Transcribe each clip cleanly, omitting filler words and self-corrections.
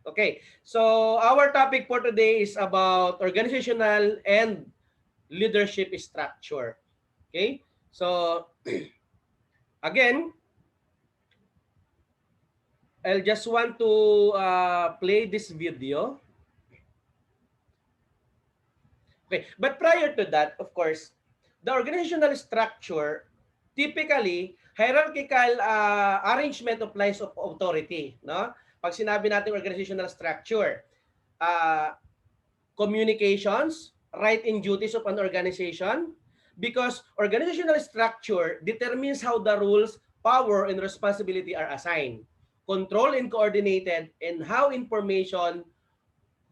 Okay, so our topic for today is about organizational and leadership structure. Okay, so again, I'll just want to play this video. Okay, but prior to that, of course, the organizational structure, typically, hierarchical arrangement of lines of authority. No? Pag sinabi natin organizational structure, uh, communications, right and duties of an organization, because organizational structure determines how the rules, power, and responsibility are assigned, controlled and coordinated, and how information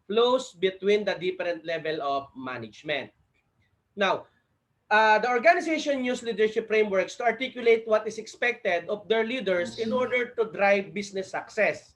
flows between the different level of management. Now, the organization use leadership frameworks to articulate what is expected of their leaders in order to drive business success.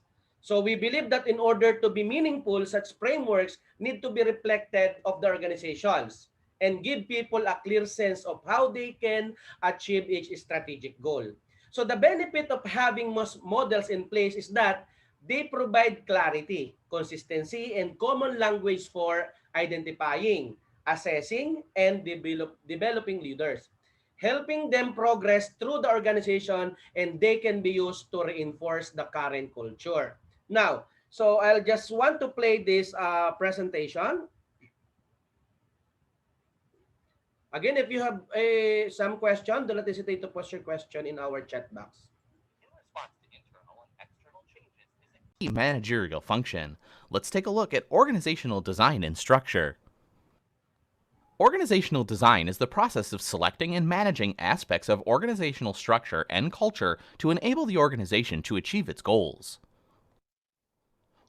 So we believe that in order to be meaningful, such frameworks need to be reflected of the organizations and give people a clear sense of how they can achieve each strategic goal. So the benefit of having most models in place is that they provide clarity, consistency, and common language for identifying, assessing, and developing leaders, helping them progress through the organization, and they can be used to reinforce the current culture. Now, so I'll just want to play this presentation. Again, if you have some question, do not hesitate to post your question in our chat box. Key managerial function. Let's take a look at organizational design and structure. Organizational design is the process of selecting and managing aspects of organizational structure and culture to enable the organization to achieve its goals.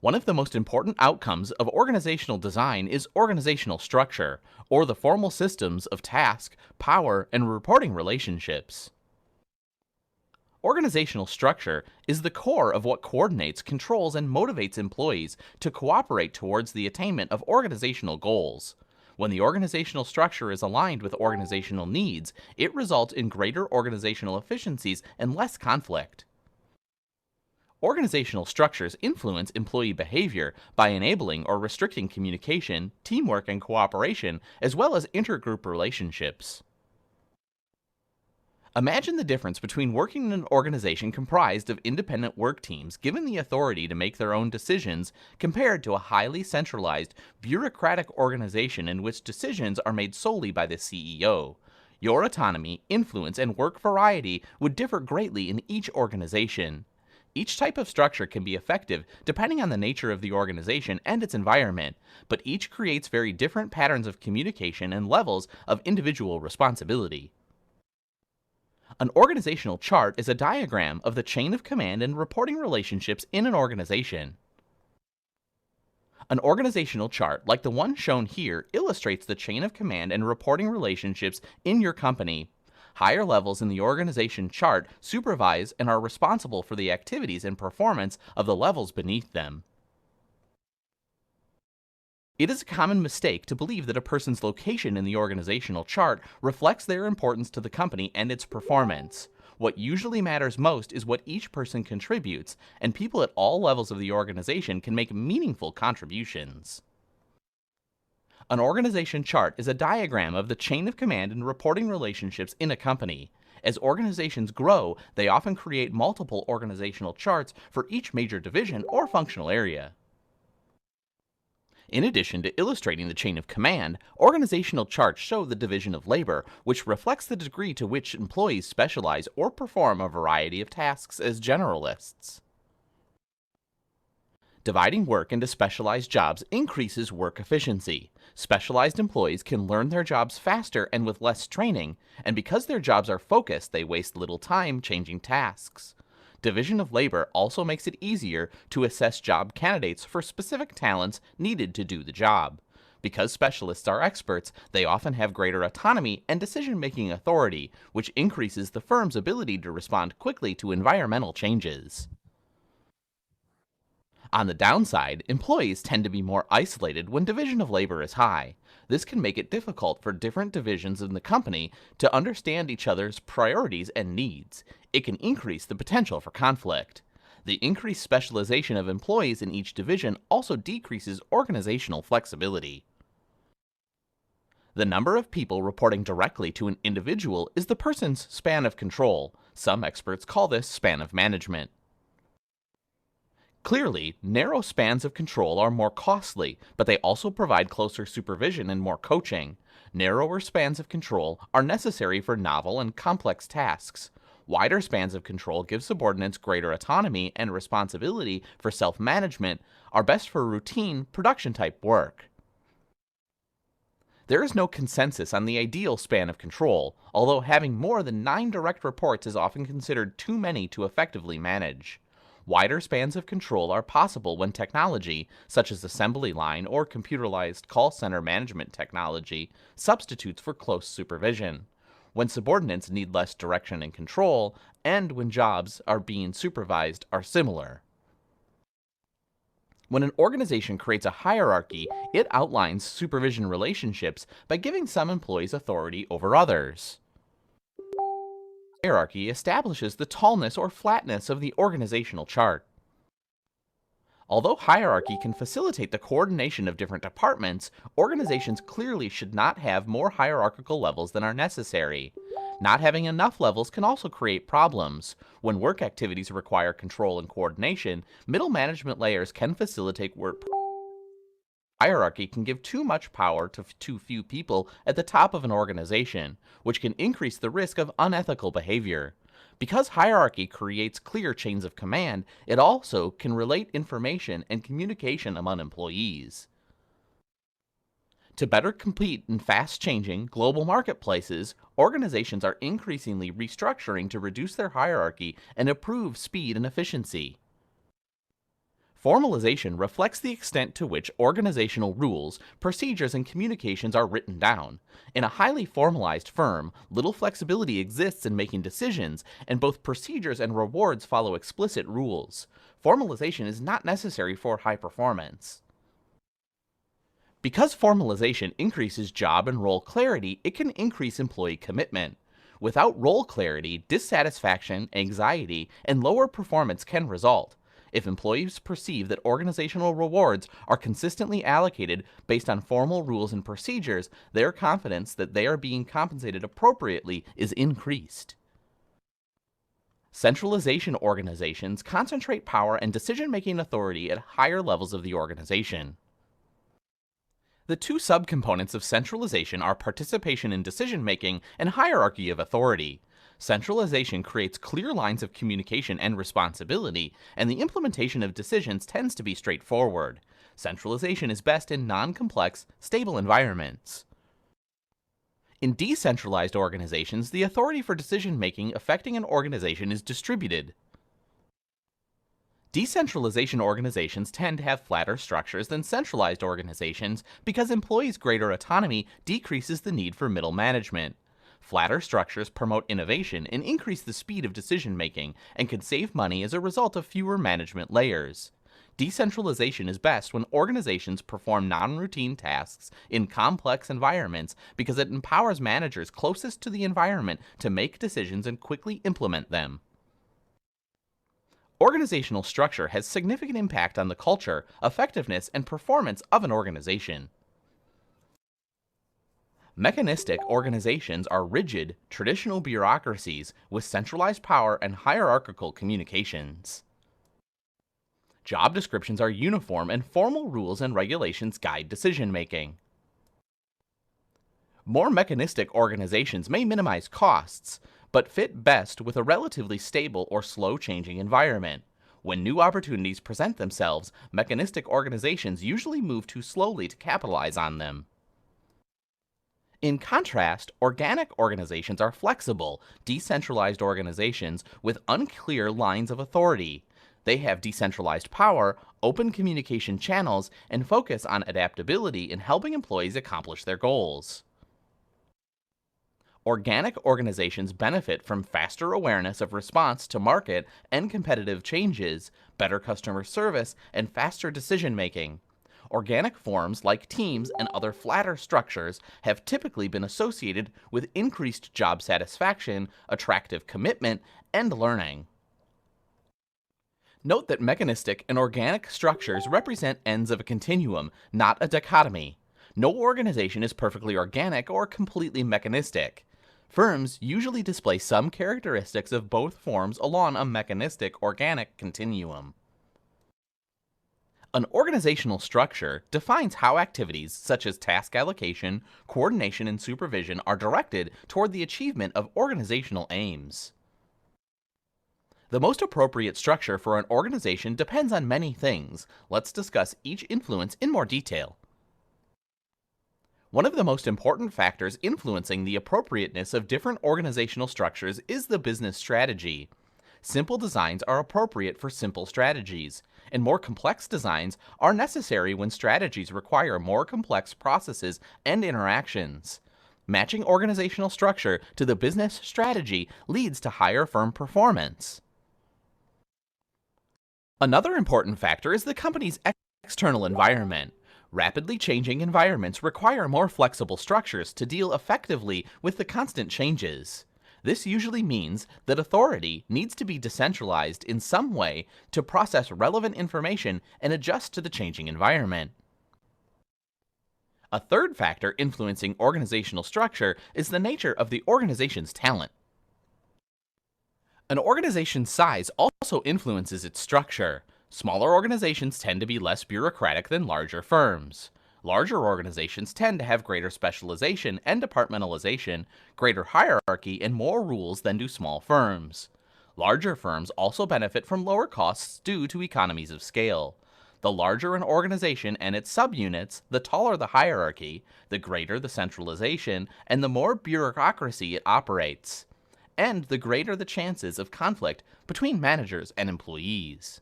One of the most important outcomes of organizational design is organizational structure, or the formal systems of task, power, and reporting relationships. Organizational structure is the core of what coordinates, controls, and motivates employees to cooperate towards the attainment of organizational goals. When the organizational structure is aligned with organizational needs, it results in greater organizational efficiencies and less conflict. Organizational structures influence employee behavior by enabling or restricting communication, teamwork, and cooperation, as well as intergroup relationships. Imagine the difference between working in an organization comprised of independent work teams given the authority to make their own decisions compared to a highly centralized, bureaucratic organization in which decisions are made solely by the CEO. Your autonomy, influence, and work variety would differ greatly in each organization. Each type of structure can be effective depending on the nature of the organization and its environment, but each creates very different patterns of communication and levels of individual responsibility. An organizational chart is a diagram of the chain of command and reporting relationships in an organization. An organizational chart, like the one shown here, illustrates the chain of command and reporting relationships in your company. Higher levels in the organization chart supervise and are responsible for the activities and performance of the levels beneath them. It is a common mistake to believe that a person's location in the organizational chart reflects their importance to the company and its performance. What usually matters most is what each person contributes, and people at all levels of the organization can make meaningful contributions. An organization chart is a diagram of the chain of command and reporting relationships in a company. As organizations grow, they often create multiple organizational charts for each major division or functional area. In addition to illustrating the chain of command, organizational charts show the division of labor, which reflects the degree to which employees specialize or perform a variety of tasks as generalists. Dividing work into specialized jobs increases work efficiency. Specialized employees can learn their jobs faster and with less training, and because their jobs are focused, they waste little time changing tasks. Division of labor also makes it easier to assess job candidates for specific talents needed to do the job. Because specialists are experts, they often have greater autonomy and decision-making authority, which increases the firm's ability to respond quickly to environmental changes. On the downside, employees tend to be more isolated when division of labor is high. This can make it difficult for different divisions in the company to understand each other's priorities and needs. It can increase the potential for conflict. The increased specialization of employees in each division also decreases organizational flexibility. The number of people reporting directly to an individual is the person's span of control. Some experts call this span of management. Clearly, narrow spans of control are more costly, but they also provide closer supervision and more coaching. Narrower spans of control are necessary for novel and complex tasks. Wider spans of control give subordinates greater autonomy and responsibility for self-management, are best for routine, production-type work. There is no consensus on the ideal span of control, although having more than 9 direct reports is often considered too many to effectively manage. Wider spans of control are possible when technology, such as assembly line or computerized call center management technology, substitutes for close supervision. When subordinates need less direction and control, and when jobs are being supervised are similar. When an organization creates a hierarchy, it outlines supervision relationships by giving some employees authority over others. Hierarchy establishes the tallness or flatness of the organizational chart. Although hierarchy can facilitate the coordination of different departments, organizations clearly should not have more hierarchical levels than are necessary. Not having enough levels can also create problems. When work activities require control and coordination, middle management layers can facilitate work. Hierarchy can give too much power to too few people at the top of an organization, which can increase the risk of unethical behavior. Because hierarchy creates clear chains of command, it also can relate information and communication among employees. To better compete in fast-changing global marketplaces, organizations are increasingly restructuring to reduce their hierarchy and improve speed and efficiency. Formalization reflects the extent to which organizational rules, procedures, and communications are written down. In a highly formalized firm, little flexibility exists in making decisions, and both procedures and rewards follow explicit rules. Formalization is not necessary for high performance. Because formalization increases job and role clarity, it can increase employee commitment. Without role clarity, dissatisfaction, anxiety, and lower performance can result. If employees perceive that organizational rewards are consistently allocated based on formal rules and procedures, their confidence that they are being compensated appropriately is increased. Centralization organizations concentrate power and decision-making authority at higher levels of the organization. The two subcomponents of centralization are participation in decision-making and hierarchy of authority. Centralization creates clear lines of communication and responsibility, and the implementation of decisions tends to be straightforward. Centralization is best in non-complex, stable environments. In decentralized organizations, the authority for decision-making affecting an organization is distributed. Decentralization organizations tend to have flatter structures than centralized organizations because employees' greater autonomy decreases the need for middle management. Flatter structures promote innovation and increase the speed of decision-making and can save money as a result of fewer management layers. Decentralization is best when organizations perform non-routine tasks in complex environments because it empowers managers closest to the environment to make decisions and quickly implement them. Organizational structure has significant impact on the culture, effectiveness, and performance of an organization. Mechanistic organizations are rigid, traditional bureaucracies with centralized power and hierarchical communications. Job descriptions are uniform and formal rules and regulations guide decision-making. More mechanistic organizations may minimize costs, but fit best with a relatively stable or slow-changing environment. When new opportunities present themselves, mechanistic organizations usually move too slowly to capitalize on them. In contrast, organic organizations are flexible, decentralized organizations with unclear lines of authority. They have decentralized power, open communication channels, and focus on adaptability in helping employees accomplish their goals. Organic organizations benefit from faster awareness of response to market and competitive changes, better customer service, and faster decision-making. Organic forms like teams and other flatter structures have typically been associated with increased job satisfaction, attractive commitment, and learning. Note that mechanistic and organic structures represent ends of a continuum, not a dichotomy. No organization is perfectly organic or completely mechanistic. Firms usually display some characteristics of both forms along a mechanistic organic continuum. An organizational structure defines how activities such as task allocation, coordination, and supervision are directed toward the achievement of organizational aims. The most appropriate structure for an organization depends on many things. Let's discuss each influence in more detail. One of the most important factors influencing the appropriateness of different organizational structures is the business strategy. Simple designs are appropriate for simple strategies, and more complex designs are necessary when strategies require more complex processes and interactions. Matching organizational structure to the business strategy leads to higher firm performance. Another important factor is the company's external environment. Rapidly changing environments require more flexible structures to deal effectively with the constant changes. This usually means that authority needs to be decentralized in some way to process relevant information and adjust to the changing environment. A third factor influencing organizational structure is the nature of the organization's talent. An organization's size also influences its structure. Smaller organizations tend to be less bureaucratic than larger firms. Larger organizations tend to have greater specialization and departmentalization, greater hierarchy, and more rules than do small firms. Larger firms also benefit from lower costs due to economies of scale. The larger an organization and its subunits, the taller the hierarchy, the greater the centralization, and the more bureaucracy it operates. And the greater the chances of conflict between managers and employees.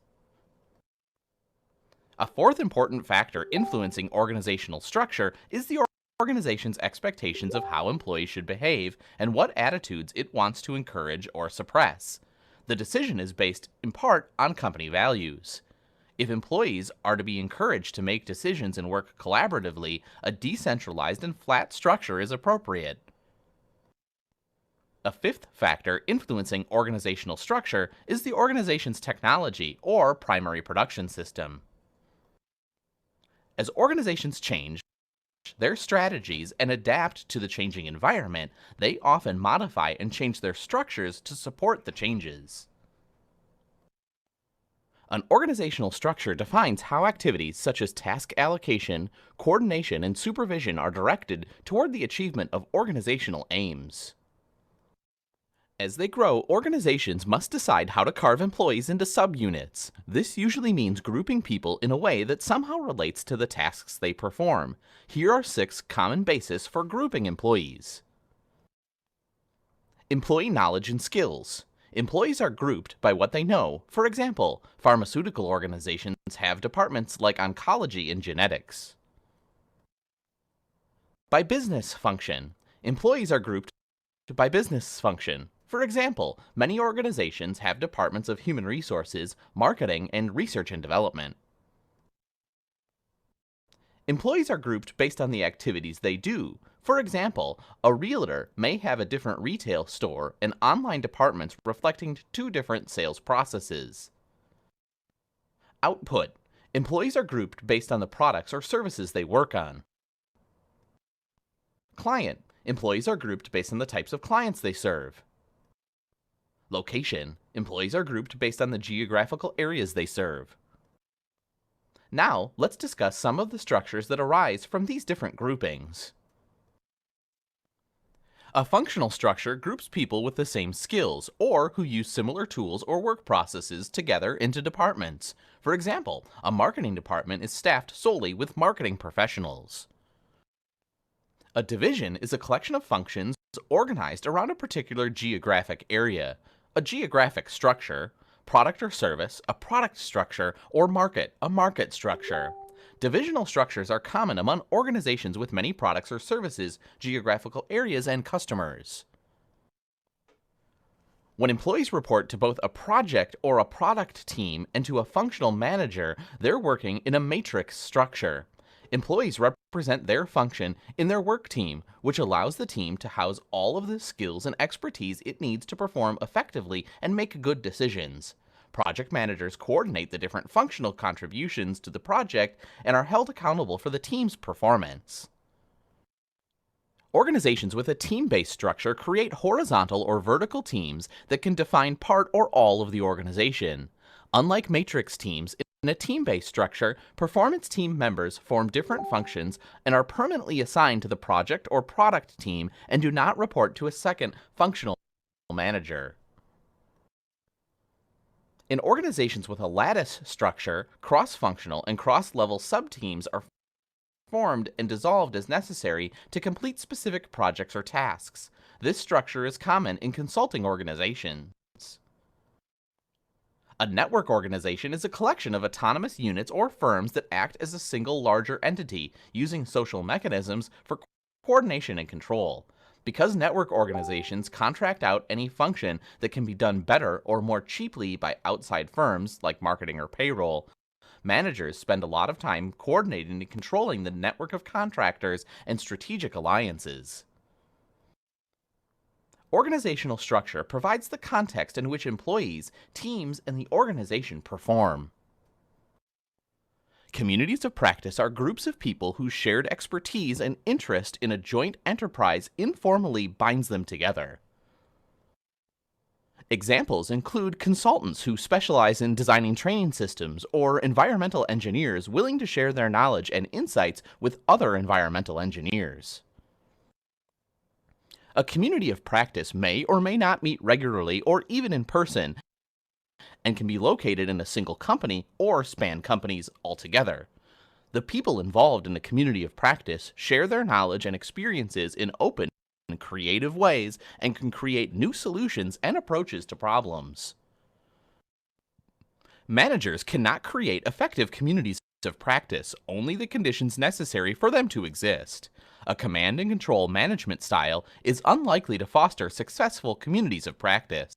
A fourth important factor influencing organizational structure is the organization's expectations of how employees should behave and what attitudes it wants to encourage or suppress. The decision is based in part on company values. If employees are to be encouraged to make decisions and work collaboratively, a decentralized and flat structure is appropriate. A fifth factor influencing organizational structure is the organization's technology or primary production system. As organizations change their strategies and adapt to the changing environment, they often modify and change their structures to support the changes. An organizational structure defines how activities such as task allocation, coordination, and supervision are directed toward the achievement of organizational aims. As they grow, organizations must decide how to carve employees into subunits. This usually means grouping people in a way that somehow relates to the tasks they perform. Here are 6 common bases for grouping employees. Employee knowledge and skills. Employees are grouped by what they know. For example, pharmaceutical organizations have departments like oncology and genetics. By business function. Employees are grouped by business function. For example, many organizations have departments of human resources, marketing, and research and development. Employees are grouped based on the activities they do. For example, a realtor may have a different retail store and online departments reflecting 2 different sales processes. Output. Employees are grouped based on the products or services they work on. Client. Employees are grouped based on the types of clients they serve. Location. Employees are grouped based on the geographical areas they serve. Now, let's discuss some of the structures that arise from these different groupings. A functional structure groups people with the same skills, or who use similar tools or work processes together into departments. For example, a marketing department is staffed solely with marketing professionals. A division is a collection of functions organized around a particular geographic area. A geographic structure, product or service, a product structure, or market, a market structure. Divisional structures are common among organizations with many products or services, geographical areas, and customers. When employees report to both a project or a product team and to a functional manager, they're working in a matrix structure. Employees represent their function in their work team, which allows the team to house all of the skills and expertise it needs to perform effectively and make good decisions. Project managers coordinate the different functional contributions to the project and are held accountable for the team's performance. Organizations with a team-based structure create horizontal or vertical teams that can define part or all of the organization. Unlike matrix teams, in a team-based structure, performance team members form different functions and are permanently assigned to the project or product team and do not report to a second functional manager. In organizations with a lattice structure, cross-functional and cross-level subteams are formed and dissolved as necessary to complete specific projects or tasks. This structure is common in consulting organizations. A network organization is a collection of autonomous units or firms that act as a single larger entity, using social mechanisms for coordination and control. Because network organizations contract out any function that can be done better or more cheaply by outside firms, like marketing or payroll, managers spend a lot of time coordinating and controlling the network of contractors and strategic alliances. Organizational structure provides the context in which employees, teams, and the organization perform. Communities of practice are groups of people whose shared expertise and interest in a joint enterprise informally binds them together. Examples include consultants who specialize in designing training systems or environmental engineers willing to share their knowledge and insights with other environmental engineers. A community of practice may or may not meet regularly or even in person and can be located in a single company or span companies altogether. The people involved in the community of practice share their knowledge and experiences in open and creative ways and can create new solutions and approaches to problems. Managers cannot create effective communities of practice, only the conditions necessary for them to exist. A command and control management style is unlikely to foster successful communities of practice.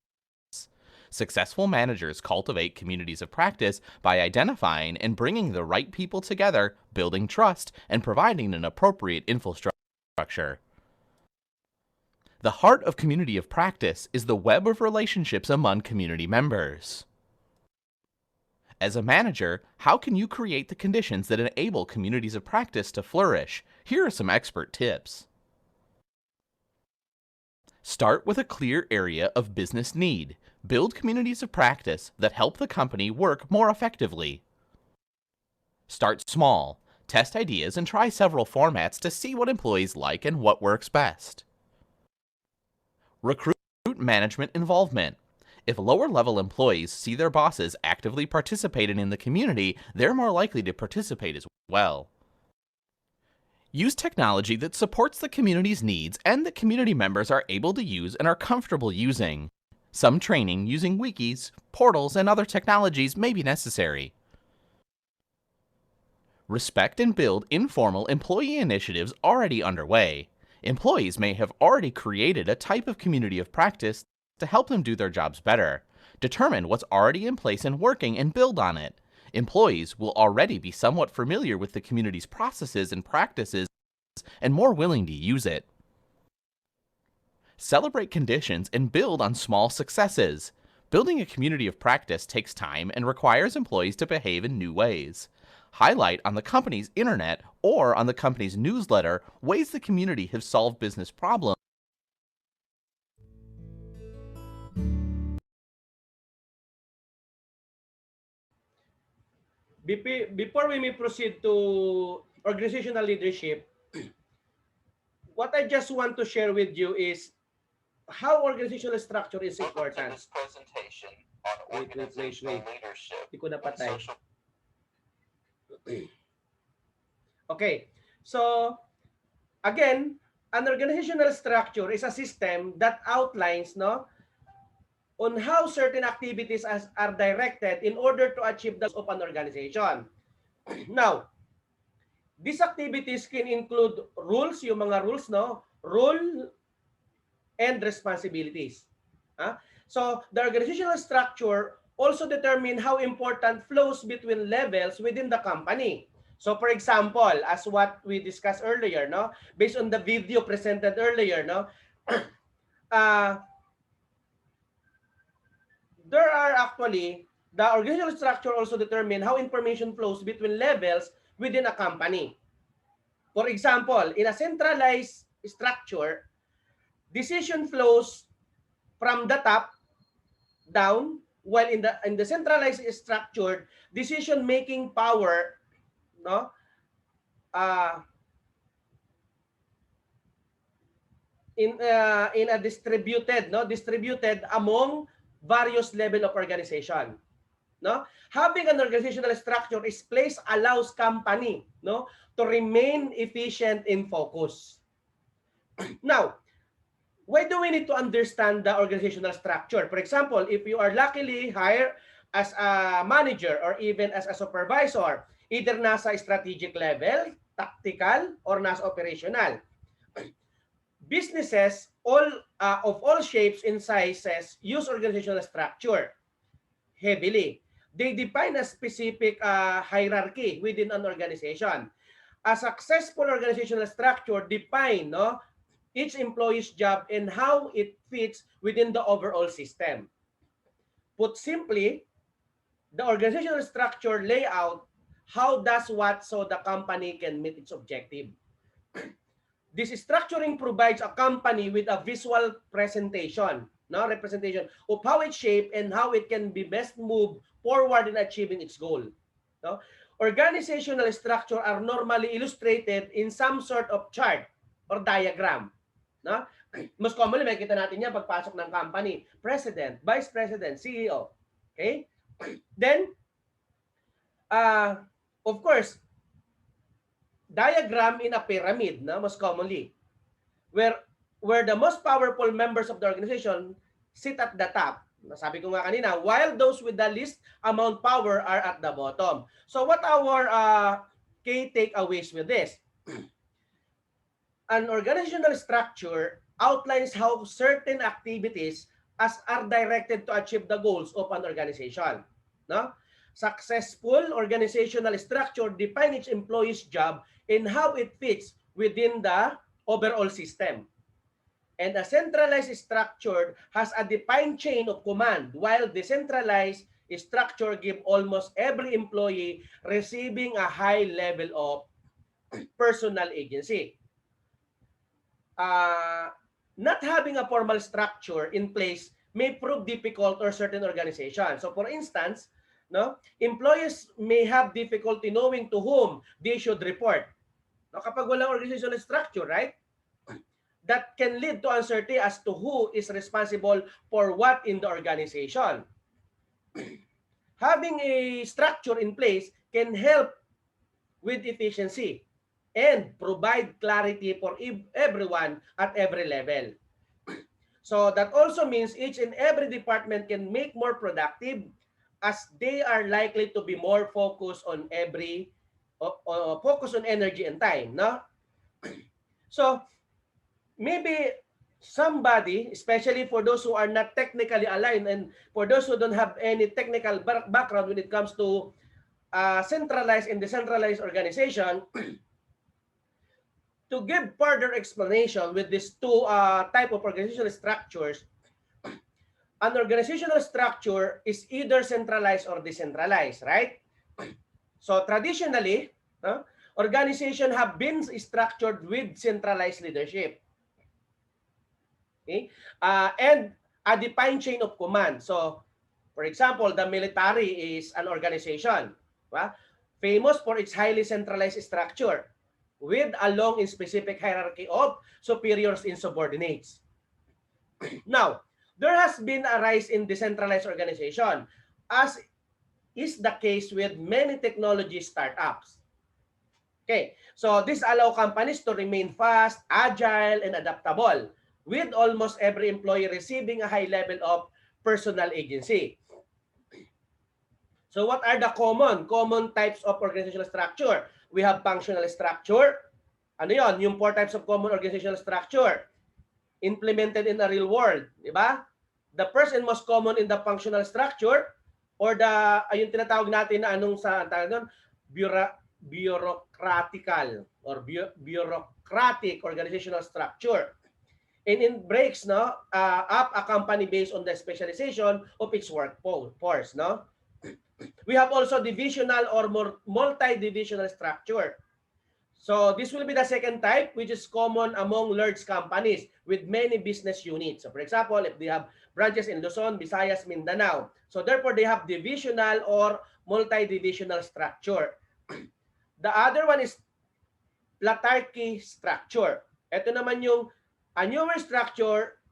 Successful managers cultivate communities of practice by identifying and bringing the right people together, building trust, and providing an appropriate infrastructure. The heart of community of practice is the web of relationships among community members. As a manager, how can you create the conditions that enable communities of practice to flourish? Here are some expert tips. Start with a clear area of business need. Build communities of practice that help the company work more effectively. Start small. Test ideas and try several formats to see what employees like and what works best. Recruit management involvement. If lower-level employees see their bosses actively participating in the community, they're more likely to participate as well. Use technology that supports the community's needs and that community members are able to use and are comfortable using. Some training using wikis, portals, and other technologies may be necessary. Respect and build informal employee initiatives already underway. Employees may have already created a type of community of practice to help them do their jobs better. Determine what's already in place and working and build on it. Employees will already be somewhat familiar with the community's processes and practices and more willing to use it. Celebrate conditions and build on small successes. Building a community of practice takes time and requires employees to behave in new ways. Highlight on the company's internet or on the company's newsletter ways the community have solved business problems. Before we may proceed to organizational leadership, what I just want to share with you is how organizational structure is important. This presentation on organizational leadership. Hindi ko napatay. Okay. So, again, an organizational structure is a system that outlines on how certain activities are directed in order to achieve the goals of an organization. Now, these activities can include rules, yung mga rules, role and responsibilities. So, the organizational structure also determine how important flows between levels within the company. So, for example, as what we discussed earlier, based on the video presented earlier, there are actually The organizational structure also determine how information flows between levels within a company. For example, in a centralized structure, decision flows from the top down, while in the centralized structure, decision making power, no, uh, in a distributed among various level of organization, no. Having an organizational structure is place allows company, no, to remain efficient in focus. Now, why do we need to understand the organizational structure? For example, if you are luckily hired as a manager or even as a supervisor, either nasa strategic level, tactical, or nasa operational, businesses of all shapes and sizes use organizational structure heavily. They define a specific hierarchy within an organization. A successful organizational structure define, no, each employee's job and how it fits within the overall system. Put simply, the organizational structure layout how does what so the company can meet its objective. This structuring provides a company with a visual presentation, no, representation of how it's shaped and how it can be best moved forward in achieving its goal. No? Organizational structure are normally illustrated in some sort of chart or diagram. No? Mas commonly, makikita natin yan pagpasok ng company. President, Vice President, CEO. Okay? Then, uh, of course, diagram in a pyramid, no? Most commonly. where where the most powerful members of the organization sit at the top. Sabi ko nga kanina, while those with the least amount power are at the bottom. So what our key takeaways with this? An organizational structure outlines how certain activities as are directed to achieve the goals of an organization. No? Successful organizational structure define its employee's job and how it fits within the overall system. And a centralized structure has a defined chain of command, while decentralized structure give almost every employee receiving a high level of personal agency. uh, Not having a formal structure in place may prove difficult or certain organizations. So for instance, no, employees may have difficulty knowing to whom they should report. No, kapag walang organizational structure, right? That can lead to uncertainty as to who is responsible for what in the organization. Having a structure in place can help with efficiency and provide clarity for everyone at every level. So that also means each and every department can make more productive as they are likely to be more focused on focus on energy and time, no? So maybe somebody, especially for those who are not technically aligned and for those who don't have any technical background when it comes to centralized and decentralized organization, to give further explanation with these two type of organizational structures, an organizational structure is either centralized or decentralized, right? So traditionally, organization have been structured with centralized leadership. Okay? And a defined chain of command. So, for example, the military is an organization, right? Famous for its highly centralized structure with a long and specific hierarchy of superiors and subordinates. Now, there has been a rise in decentralized organization, as is the case with many technology startups. Okay, so this allow companies to remain fast, agile, and adaptable, with almost every employee receiving a high level of personal agency. So what are the common types of organizational structure? We have functional structure. Ano yon? Yung four types of common organizational structure implemented in the real world, di ba? The first and most common in the functional structure or the ayun tinatawag natin na anong sa tawag doon, bureaucratical or bureaucratic organizational structure. And it breaks, no, up a company based on the specialization of its workforce, no? We have also divisional or multi-divisional structure. So this will be the second type, which is common among large companies with many business units. So for example, if they have branches in Luzon, Visayas, Mindanao, so therefore they have divisional or multi-divisional structure. The other one is platarchy structure. Ito naman yung a newer structure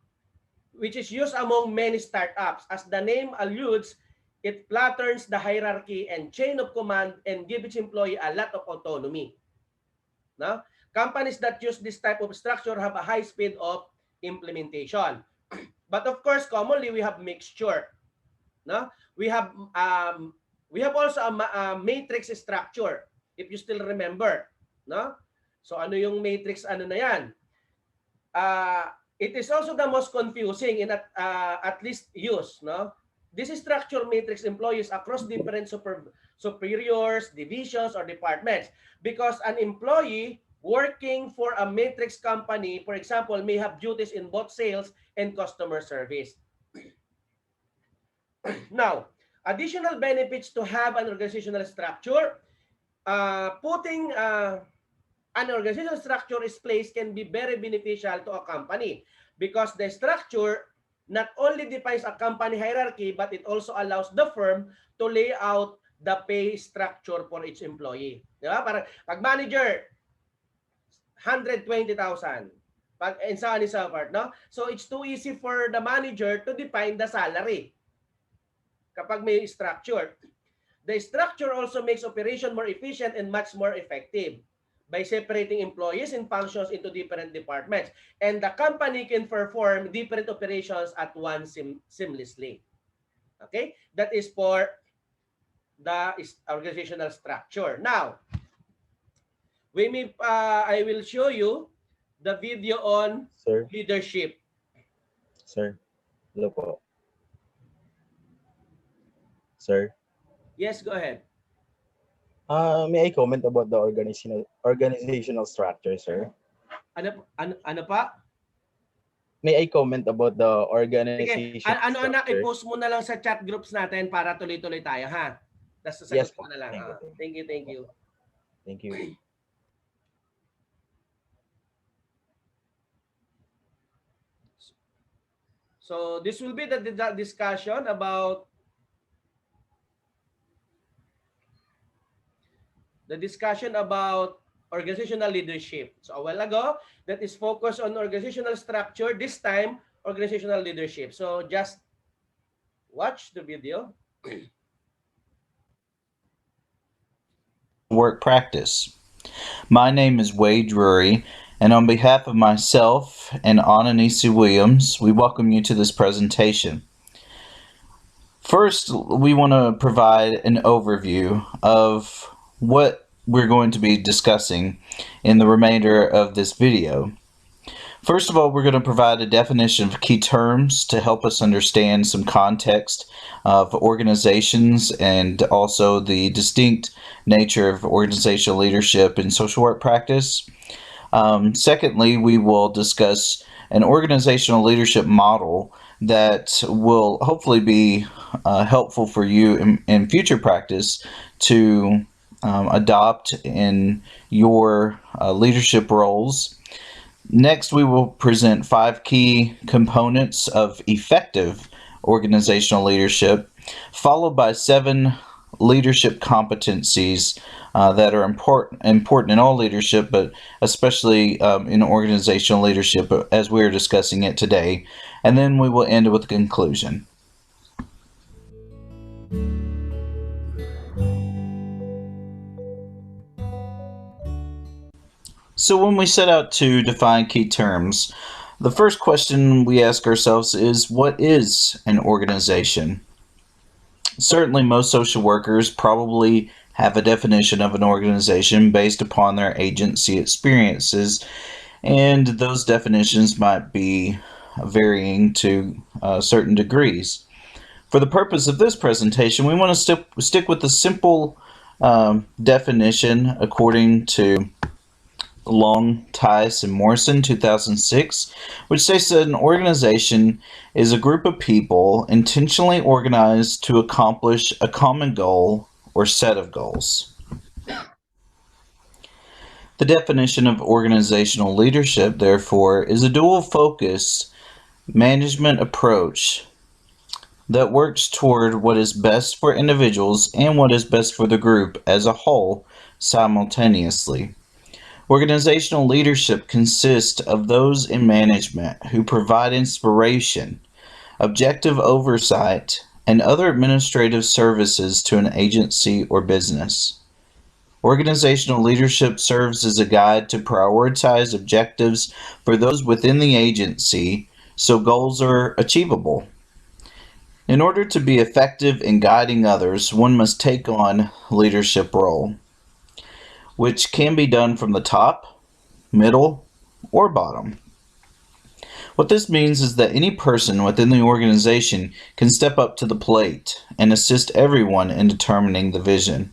which is used among many startups. As the name alludes, it flattens the hierarchy and chain of command and gives its employee a lot of autonomy. No? Companies that use this type of structure have a high speed of implementation. But of course, commonly we have mixture. No? We have also a matrix structure, if you still remember. No? So ano yung matrix, ano na yan? It is also the most confusing in at least use. No? This structure matrix employees across different superiors, divisions, or departments. Because an employee working for a matrix company, for example, may have duties in both sales and customer service. Now, additional benefits to have an organizational structure. Putting an organizational structure in place can be very beneficial to a company because the structure not only defines a company hierarchy, but it also allows the firm to lay out the pay structure for each employee. Di ba? Para pag manager, 120,000. Pag and so on and so forth, no? So it's too easy for the manager to define the salary kapag may structure. The structure also makes operation more efficient and much more effective by separating employees and functions into different departments. And the company can perform different operations at once seamlessly. Okay? That is for the organizational structure. Now, I will show you the video on Sir, leadership. sir, hello po. Sir, Yes, go ahead. may I comment about the organizational structure, sir? Ano pa? May I comment about the Sige, organizational ano anak, structure? i-post mo na lang sa chat groups natin para tuloy-tuloy tayo, ha? Tapos sasagot Yes ko po. na lang. Thank you, Ha? Thank you, thank you. Thank you. So this will be the discussion about organizational leadership. So a while ago, that is focused on organizational structure. This time, organizational leadership. So just watch the video. Work practice. My name is Wade Drury, and on behalf of myself and Ananisi Williams, we welcome you to this presentation. First, we want to provide an overview of what we're going to be discussing in the remainder of this video. First of all, we're going to provide a definition of key terms to help us understand some context of organizations and also the distinct nature of organizational leadership and social work practice. Secondly, we will discuss an organizational leadership model that will hopefully be helpful for you in future practice to adopt in your leadership roles. Next, we will present 5 key components of effective organizational leadership, followed by 7 leadership competencies that are important in all leadership, but especially in organizational leadership as we're discussing it today. And then we will end with a conclusion. So when we set out to define key terms, the first question we ask ourselves is, what is an organization? Certainly most social workers probably have a definition of an organization based upon their agency experiences, and those definitions might be varying to certain degrees. For the purpose of this presentation, we want to stick with the simple definition according to Long, Tice, and Morrison, 2006, which states that an organization is a group of people intentionally organized to accomplish a common goal or set of goals. The definition of organizational leadership, therefore, is a dual focus management approach that works toward what is best for individuals and what is best for the group as a whole simultaneously. Organizational leadership consists of those in management who provide inspiration, objective oversight, and other administrative services to an agency or business. Organizational leadership serves as a guide to prioritize objectives for those within the agency so goals are achievable. In order to be effective in guiding others, one must take on leadership role, which can be done from the top, middle, or bottom. What this means is that any person within the organization can step up to the plate and assist everyone in determining the vision.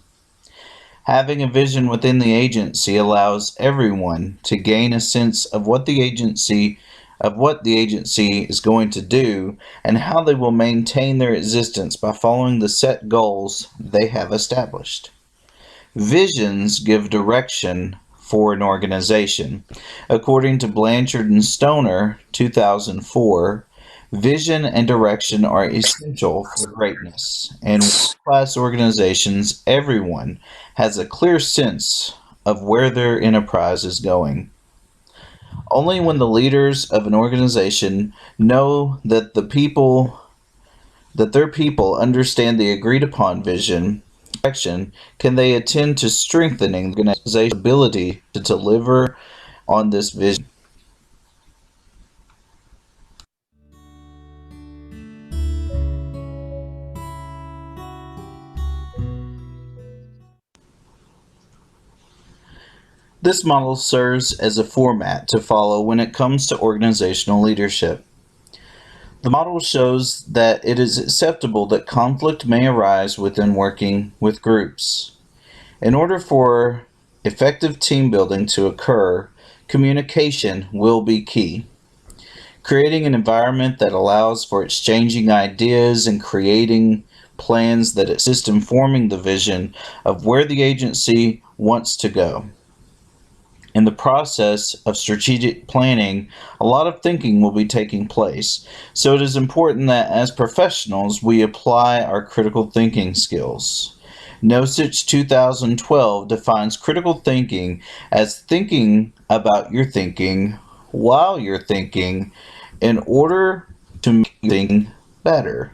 Having a vision within the agency allows everyone to gain a sense of what the agency is going to do and how they will maintain their existence by following the set goals they have established. Visions give direction for an organization. According to Blanchard and Stoner, 2004, vision and direction are essential for greatness. In world-class organizations, everyone has a clear sense of where their enterprise is going. Only when the leaders of an organization know that their people understand the agreed upon vision direction can they attend to strengthening the organization's ability to deliver on this vision. This model serves as a format to follow when it comes to organizational leadership. The model shows that it is acceptable that conflict may arise within working with groups. In order for effective team building to occur, communication will be key. Creating an environment that allows for exchanging ideas and creating plans that assist in forming the vision of where the agency wants to go. In the process of strategic planning, a lot of thinking will be taking place, so it is important that as professionals we apply our critical thinking skills. Nosich 2012 defines critical thinking as thinking about your thinking while you're thinking in order to make thinking better.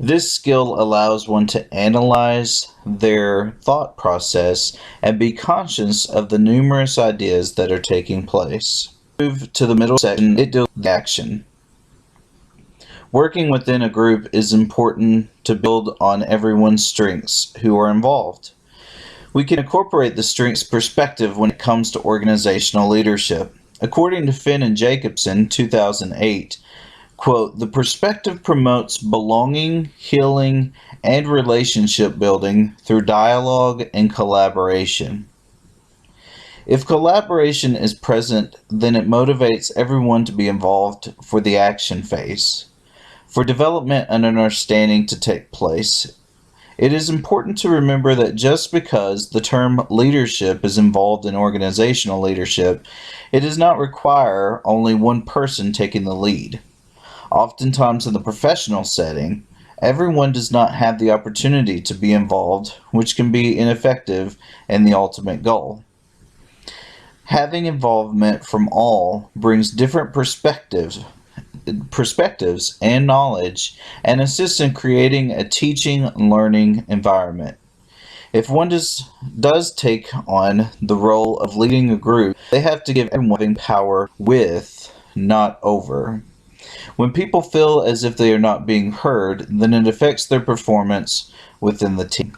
This skill allows one to analyze their thought process and be conscious of the numerous ideas that are taking place. Move to the middle section, it deals with action. Working within a group is important to build on everyone's strengths who are involved. We can incorporate the strengths perspective when it comes to organizational leadership. According to Finn and Jacobson, 2008, quote, the perspective promotes belonging, healing, and relationship building through dialogue and collaboration. If collaboration is present, then it motivates everyone to be involved for the action phase. For development and understanding to take place, it is important to remember that just because the term leadership is involved in organizational leadership, it does not require only one person taking the lead. Oftentimes in the professional setting, everyone does not have the opportunity to be involved, which can be ineffective in the ultimate goal. Having involvement from all brings different perspectives and knowledge and assists in creating a teaching and learning environment. If one does take on the role of leading a group, they have to give everyone power with, not over. When people feel as if they are not being heard, then it affects their performance within the team.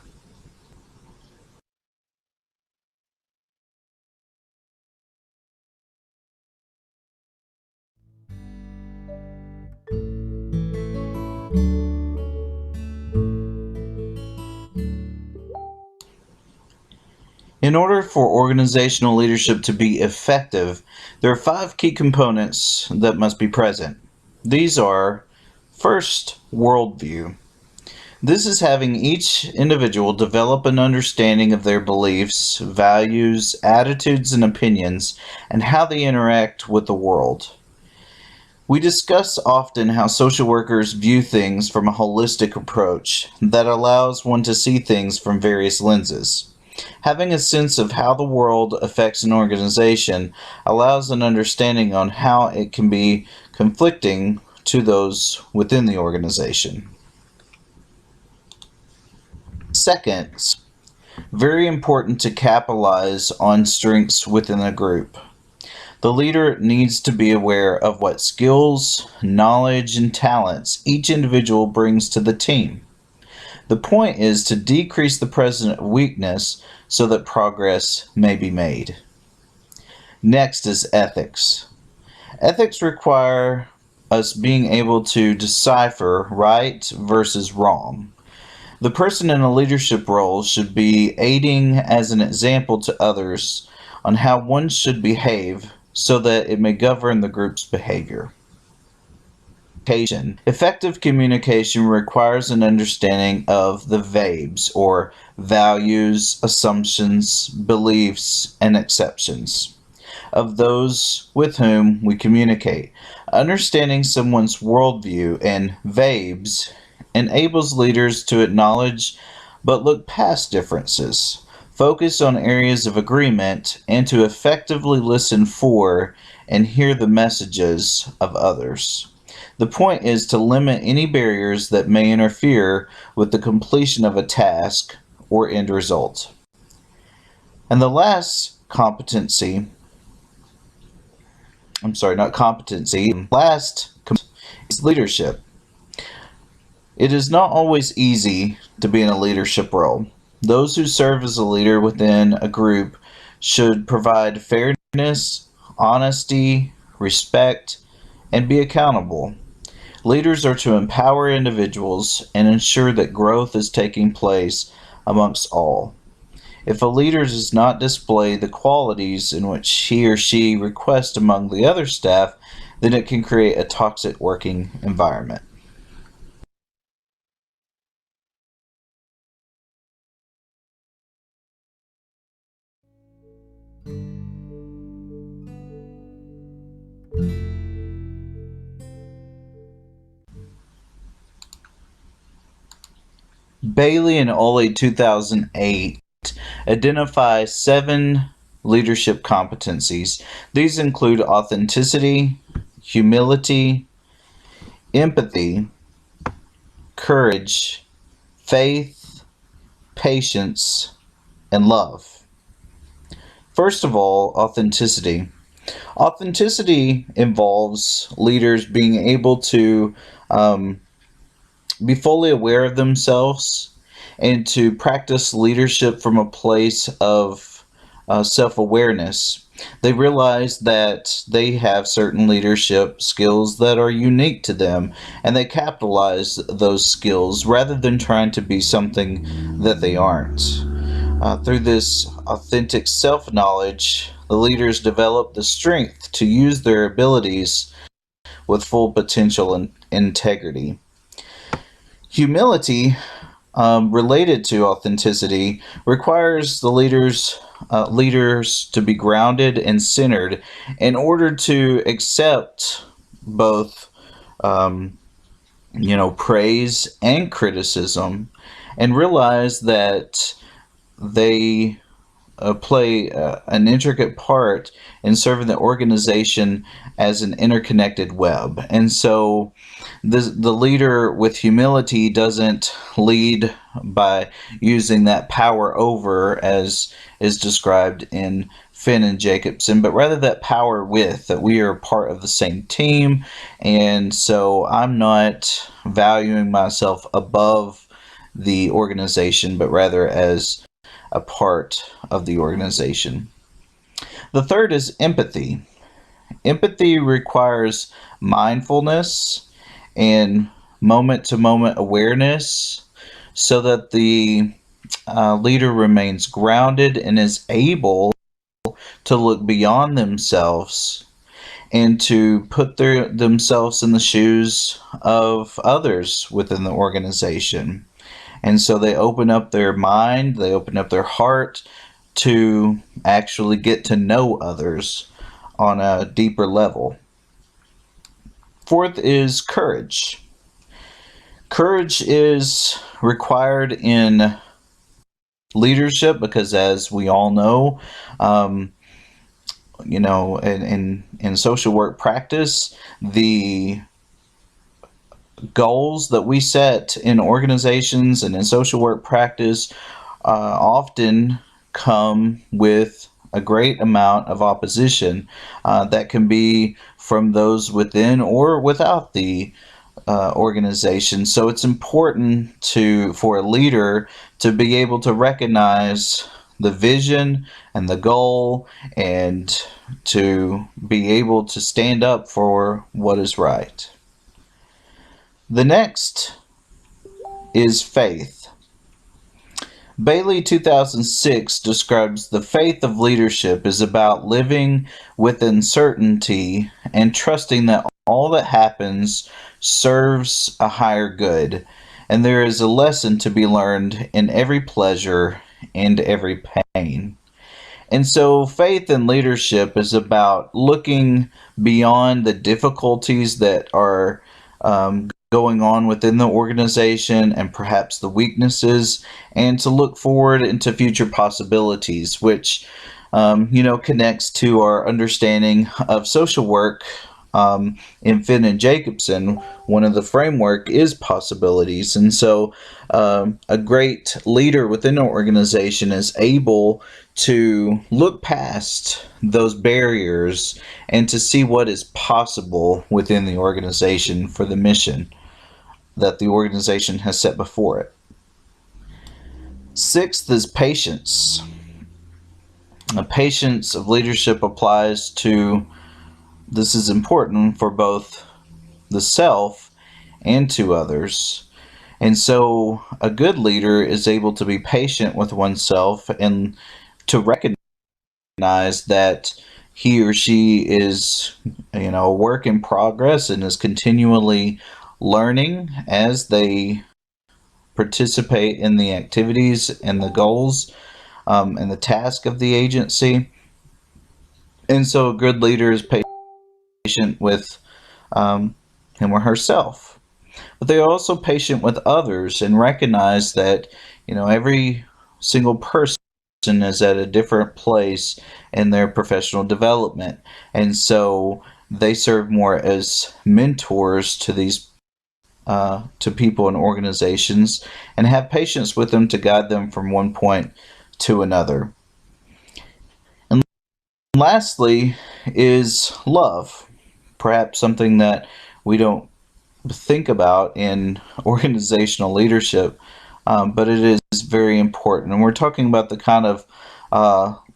In order for organizational leadership to be effective, there are 5 key components that must be present. These are, first, worldview. This is having each individual develop an understanding of their beliefs, values, attitudes, and opinions, and how they interact with the world. We discuss often how social workers view things from a holistic approach that allows one to see things from various lenses. Having a sense of how the world affects an organization allows an understanding on how it can be conflicting to those within the organization. Second, very important to capitalize on strengths within a group. The leader needs to be aware of what skills, knowledge, and talents each individual brings to the team. The point is to decrease the present weakness so that progress may be made. Next is ethics. Ethics require us being able to decipher right versus wrong. The person in a leadership role should be aiding as an example to others on how one should behave so that it may govern the group's behavior. Effective communication requires an understanding of the VABES, or values, assumptions, beliefs, and exceptions, of those with whom we communicate. Understanding someone's worldview and VABES enables leaders to acknowledge but look past differences, focus on areas of agreement, and to effectively listen for and hear the messages of others. The point is to limit any barriers that may interfere with the completion of a task or end result. And the last competency, is leadership. It is not always easy to be in a leadership role. Those who serve as a leader within a group should provide fairness, honesty, respect, and be accountable. Leaders are to empower individuals and ensure that growth is taking place amongst all. If a leader does not display the qualities in which he or she requests among the other staff, then it can create a toxic working environment. Bailey and Oley 2008 identify 7 leadership competencies. These include authenticity, humility, empathy, courage, faith, patience, and love. First of all, authenticity. Authenticity involves leaders being able to be fully aware of themselves and to practice leadership from a place of self-awareness. They realize that they have certain leadership skills that are unique to them, and they capitalize those skills rather than trying to be something that they aren't. Through this authentic self-knowledge, the leaders develop the strength to use their abilities with full potential and integrity. Humility, related to authenticity, requires the leaders to be grounded and centered in order to accept both praise and criticism, and realize that they play an intricate part in serving the organization as an interconnected web. And so the leader with humility doesn't lead by using that power over, as is described in Finn and Jacobson, but rather that power with, that we are part of the same team. And so I'm not valuing myself above the organization, but rather as a part of the organization. The third is empathy. Empathy requires mindfulness and moment-to-moment awareness so that the leader remains grounded and is able to look beyond themselves and to put themselves in the shoes of others within the organization. And so they open up their mind, they open up their heart to actually get to know others on a deeper level. Fourth is courage. Courage is required in leadership because, as we all know, um, in social work practice, the goals that we set in organizations and in social work practice often come with a great amount of opposition that can be from those within or without the organization. So it's important for a leader to be able to recognize the vision and the goal and to be able to stand up for what is right. The next is faith. Bailey 2006 describes the faith of leadership is about living with uncertainty and trusting that all that happens serves a higher good, and there is a lesson to be learned in every pleasure and every pain. And so faith in leadership is about looking beyond the difficulties that are going on within the organization and perhaps the weaknesses, and to look forward into future possibilities, which connects to our understanding of social work. In Finn and Jacobson, one of the framework is possibilities, and so a great leader within an organization is able to look past those barriers and to see what is possible within the organization for the mission that the organization has set before it. Sixth is patience. The patience of leadership applies to, this is important for both the self and to others. And so a good leader is able to be patient with oneself and to recognize that he or she is, a work in progress and is continually learning as they participate in the activities and the goals and the task of the agency. And so a good leader is patient with him or herself. But they're also patient with others and recognize that, every single person is at a different place in their professional development. And so they serve more as mentors to these to people and organizations and have patience with them to guide them from one point to another. And lastly is love, perhaps something that we don't think about in organizational leadership, but it is very important. And we're talking about the kind of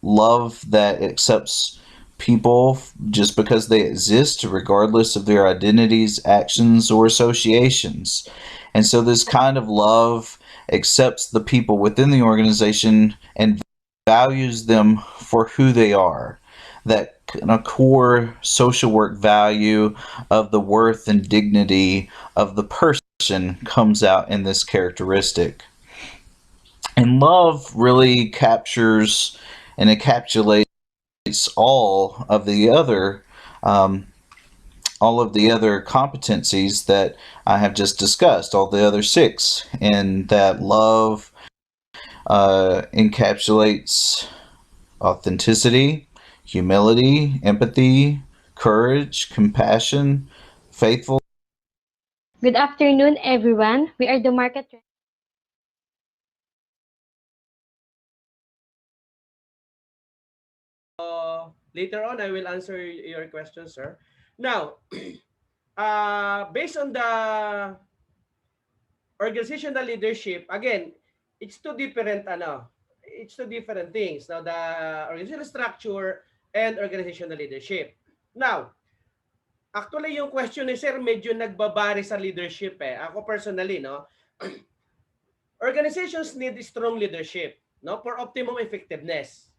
love that accepts people just because they exist, regardless of their identities, actions, or associations. And so this kind of love accepts the people within the organization and values them for who they are. That kind of core social work value of the worth and dignity of the person comes out in this characteristic. And love really captures and encapsulates all of the other competencies that I have just discussed, all the other six, and that love encapsulates authenticity, humility, empathy, courage, compassion, faithful. Good afternoon, everyone. We are the market. Later on, I will answer your question, sir. Now, based on the organizational leadership, again, it's two different, it's two different things. Now, the organizational structure and organizational leadership. Now, actually, yung question ni sir, medyo nagbabari sa leadership eh. Ako personally, no? Organizations need strong leadership, no, for optimum effectiveness.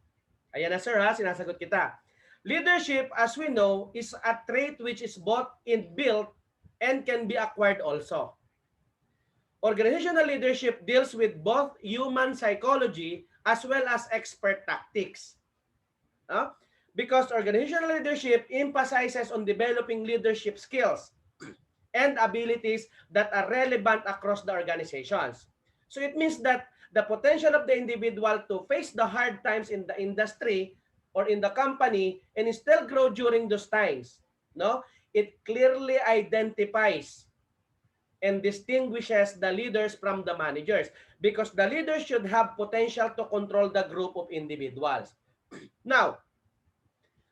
Ayan na sir ha, sinasagot kita. Leadership, as we know, is a trait which is both inbuilt and can be acquired also. Organizational leadership deals with both human psychology as well as expert tactics. Because organizational leadership emphasizes on developing leadership skills and abilities that are relevant across the organizations. So it means that the potential of the individual to face the hard times in the industry or in the company and still grow during those times, no? It clearly identifies and distinguishes the leaders from the managers because the leaders should have potential to control the group of individuals. Now,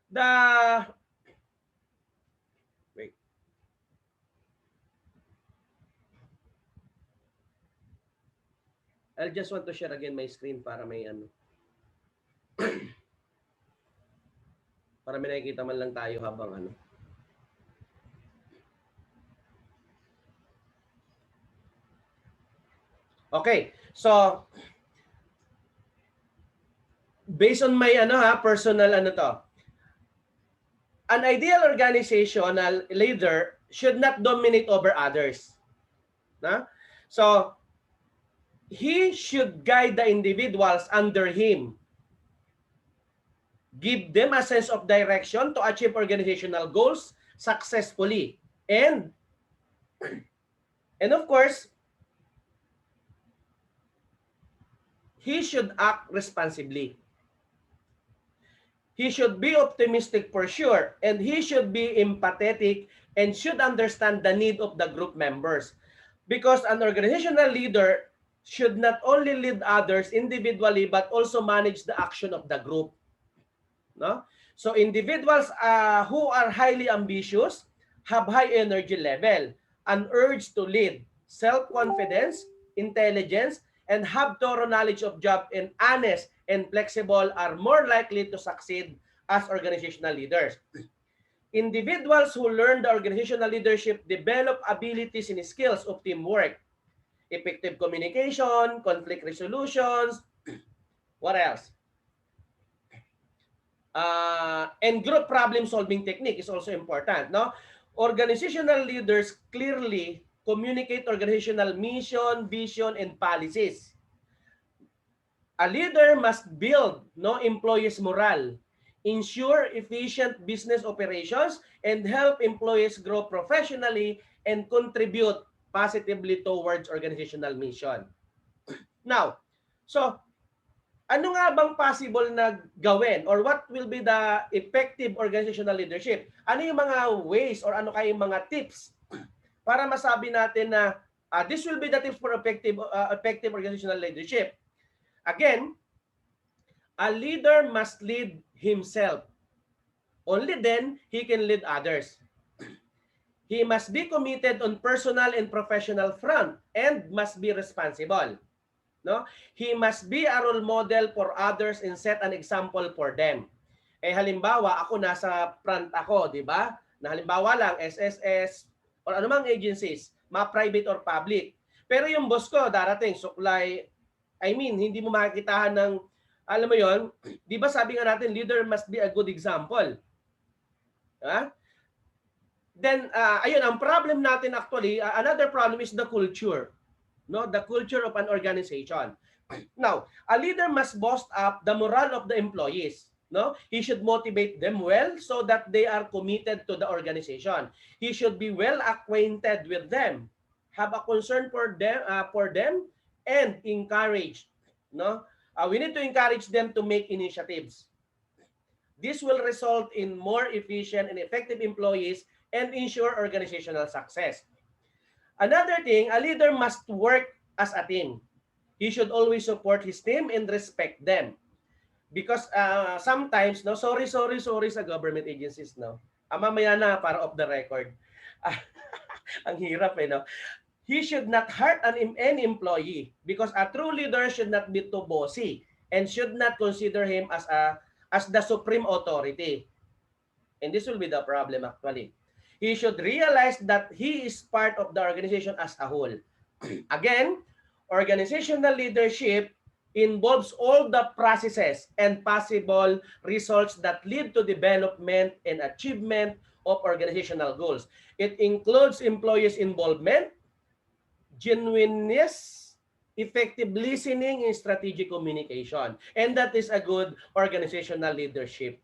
the wait. I just want to share again my screen para may ano. Para may nakikita man lang tayo habang ano. Okay. So based on my personal to. An ideal organizational leader should not dominate over others. Na? So he should guide the individuals under him. Give them a sense of direction to achieve organizational goals successfully. And of course, he should act responsibly. He should be optimistic for sure, and he should be empathetic and should understand the need of the group members. Because an organizational leader should not only lead others individually but also manage the action of the group. No? So individuals who are highly ambitious, have high energy level, an urge to lead, self-confidence, intelligence, and have thorough knowledge of job and honest and flexible are more likely to succeed as organizational leaders. Individuals who learn the organizational leadership develop abilities and skills of teamwork, effective communication, conflict resolutions, what else? And group problem solving technique is also important. No, organizational leaders clearly communicate organizational mission, vision, and policies. A leader must build employees' morale, ensure efficient business operations, and help employees grow professionally and contribute positively towards organizational mission. Now, so ano nga bang possible na gawin or what will be the effective organizational leadership? Ano yung mga ways or ano kayong mga tips para masabi natin na this will be the tips for effective organizational leadership? Again, a leader must lead himself. Only then he can lead others. He must be committed on personal and professional front and must be responsible. No? He must be a role model for others and set an example for them. Halimbawa, ako nasa front ako, di ba? Na halimbawa lang, SSS or anumang agencies, private or public. Pero yung boss ko, darating, suklay, hindi mo makikitahan ng, alam mo yon, di ba sabi nga natin, leader must be a good example. Then, ayun, ang problem natin actually, another problem is the culture. No, the culture of an organization. Now, a leader must boost up the morale of the employees. No, he should motivate them well so that they are committed to the organization. He should be well acquainted with them, have a concern for them, and encourage. No, we need to encourage them to make initiatives. This will result in more efficient and effective employees and ensure organizational success. Another thing, a leader must work as a team. He should always support his team and respect them. Because sometimes, no, sorry sa government agencies, no. Mamaya na para off the record. Ang hirap no. He should not hurt any employee because a true leader should not be too bossy and should not consider him as the supreme authority. And this will be the problem actually. He should realize that he is part of the organization as a whole. Again, Organizational leadership involves all the processes and possible results that lead to development and achievement of organizational goals. It includes employees' involvement, genuineness, effective listening, and strategic communication. And that is a good organizational leadership,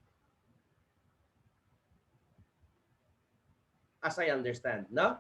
as I understand, no?